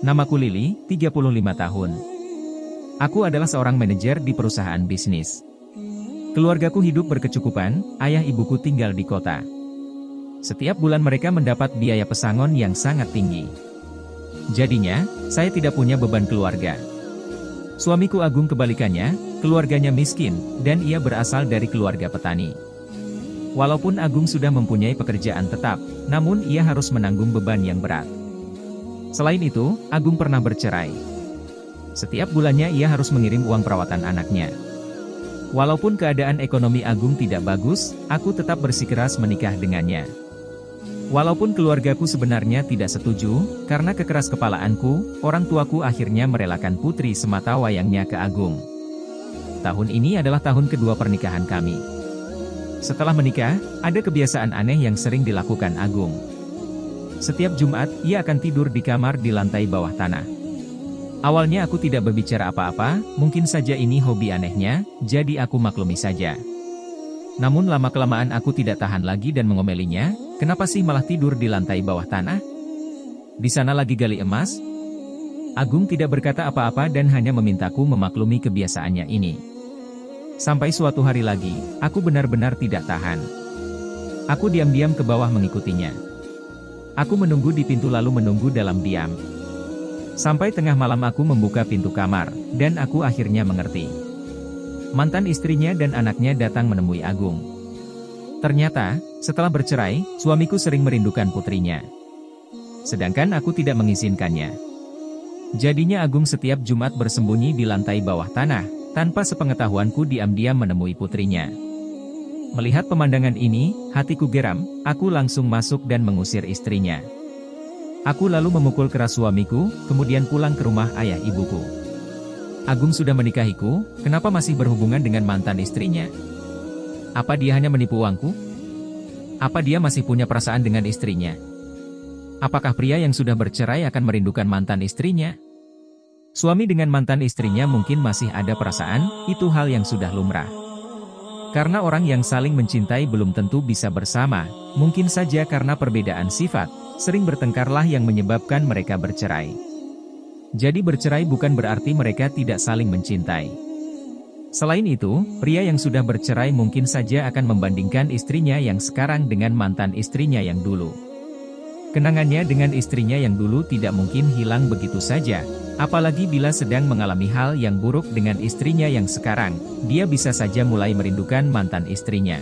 Namaku Lili, 35 tahun. Aku adalah seorang manajer di perusahaan bisnis. Keluargaku hidup berkecukupan, ayah ibuku tinggal di kota. Setiap bulan mereka mendapat biaya pesangon yang sangat tinggi. Jadinya, saya tidak punya beban keluarga. Suamiku Agung kebalikannya, keluarganya miskin, dan ia berasal dari keluarga petani. Walaupun Agung sudah mempunyai pekerjaan tetap, namun ia harus menanggung beban yang berat. Selain itu, Agung pernah bercerai. Setiap bulannya ia harus mengirim uang perawatan anaknya. Walaupun keadaan ekonomi Agung tidak bagus, aku tetap bersikeras menikah dengannya. Walaupun keluargaku sebenarnya tidak setuju, karena kekeras kepalaanku, orang tuaku akhirnya merelakan putri semata wayangnya ke Agung. Tahun ini adalah tahun kedua pernikahan kami. Setelah menikah, ada kebiasaan aneh yang sering dilakukan Agung. Setiap Jumat, ia akan tidur di kamar di lantai bawah tanah. Awalnya aku tidak berbicara apa-apa, mungkin saja ini hobi anehnya, jadi aku maklumi saja. Namun lama-kelamaan aku tidak tahan lagi dan mengomelinya, kenapa sih malah tidur di lantai bawah tanah? Di sana lagi gali emas? Agung tidak berkata apa-apa dan hanya memintaku memaklumi kebiasaannya ini. Sampai suatu hari lagi, aku benar-benar tidak tahan. Aku diam-diam ke bawah mengikutinya. Aku menunggu di pintu lalu menunggu dalam diam. Sampai tengah malam aku membuka pintu kamar, dan aku akhirnya mengerti. Mantan istrinya dan anaknya datang menemui Agung. Ternyata, setelah bercerai, suamiku sering merindukan putrinya. Sedangkan aku tidak mengizinkannya. Jadinya Agung setiap Jumat bersembunyi di lantai bawah tanah, tanpa sepengetahuanku diam-diam menemui putrinya. Melihat pemandangan ini, hatiku geram, aku langsung masuk dan mengusir istrinya. Aku lalu memukul keras suamiku, kemudian pulang ke rumah ayah ibuku. Agung sudah menikahiku, kenapa masih berhubungan dengan mantan istrinya? Apa dia hanya menipu uangku? Apa dia masih punya perasaan dengan istrinya? Apakah pria yang sudah bercerai akan merindukan mantan istrinya? Suami dengan mantan istrinya mungkin masih ada perasaan, itu hal yang sudah lumrah. Karena orang yang saling mencintai belum tentu bisa bersama, mungkin saja karena perbedaan sifat, sering bertengkarlah yang menyebabkan mereka bercerai. Jadi bercerai bukan berarti mereka tidak saling mencintai. Selain itu, pria yang sudah bercerai mungkin saja akan membandingkan istrinya yang sekarang dengan mantan istrinya yang dulu. Kenangannya dengan istrinya yang dulu tidak mungkin hilang begitu saja, apalagi bila sedang mengalami hal yang buruk dengan istrinya yang sekarang, dia bisa saja mulai merindukan mantan istrinya.